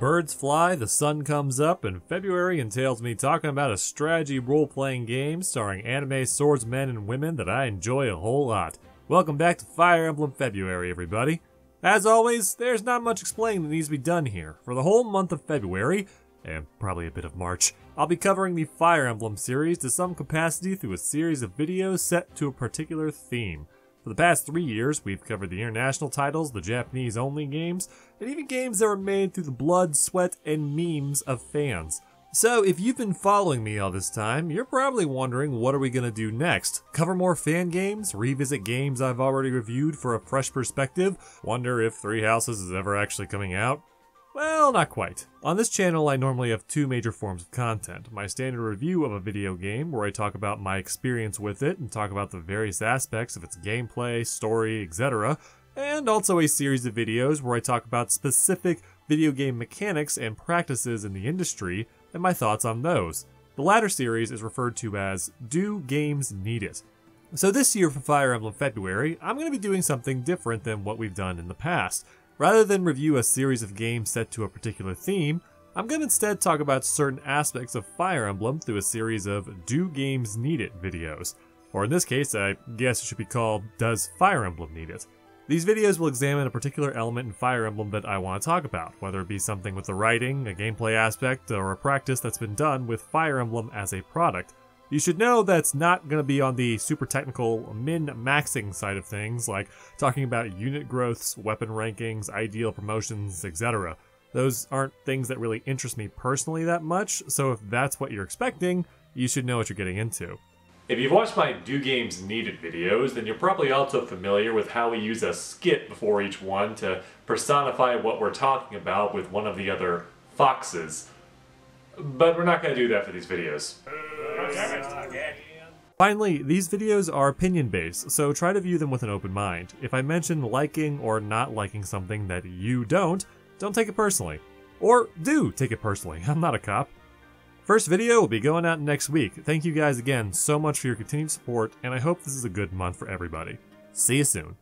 birds fly, the sun comes up, and February entails me talking about a strategy role-playing game starring anime swordsmen and women that I enjoy a whole lot. Welcome back to Fire Emblem February, everybody. As always, there's not much explaining that needs to be done here. For the whole month of February, and probably a bit of March, I'll be covering the Fire Emblem series to some capacity through a series of videos set to a particular theme. For the past 3 years, we've covered the international titles, the Japanese-only games, and even games that were made through the blood, sweat, and memes of fans. So if you've been following me all this time, you're probably wondering what are we going to do next? Cover more fan games? Revisit games I've already reviewed for a fresh perspective? Wonder if Three Houses is ever actually coming out? Well, not quite. On this channel, I normally have two major forms of content. My standard review of a video game, where I talk about my experience with it and talk about the various aspects of its gameplay, story, etc. And also a series of videos where I talk about specific video game mechanics and practices in the industry and my thoughts on those. The latter series is referred to as Do Games Need It? So this year for Fire Emblem February, I'm going to be doing something different than what we've done in the past. Rather than review a series of games set to a particular theme, I'm going to instead talk about certain aspects of Fire Emblem through a series of Do Games Need It videos. Or in this case, I guess it should be called Does Fire Emblem Need It? These videos will examine a particular element in Fire Emblem that I want to talk about, whether it be something with the writing, a gameplay aspect, or a practice that's been done with Fire Emblem as a product. You should know that's not going to be on the super technical min-maxing side of things, like talking about unit growths, weapon rankings, ideal promotions, etc. Those aren't things that really interest me personally that much, so if that's what you're expecting, you should know what you're getting into. If you've watched my Do Games Needed videos, then you're probably also familiar with how we use a skit before each one to personify what we're talking about with one of the other foxes. But we're not going to do that for these videos. Finally, these videos are opinion-based, so try to view them with an open mind. If I mention liking or not liking something that you don't take it personally. Or do take it personally, I'm not a cop. First video will be going out next week. Thank you guys again so much for your continued support, and I hope this is a good month for everybody. See you soon.